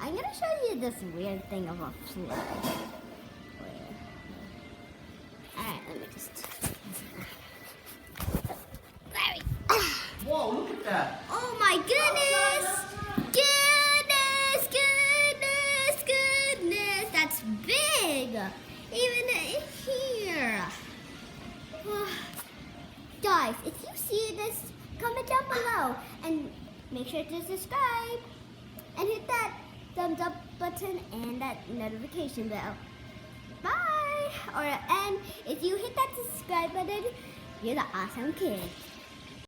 I'm gonna show you this weird thing of a floor. Alright, let me just. Whoa, look at that. Oh my goodness! Goodness! That's big! Even here. Guys, if you see this, comment down below and make sure to subscribe and hit that thumbs up button and that notification bell. Bye! And if you hit that subscribe button, you're the awesome kid.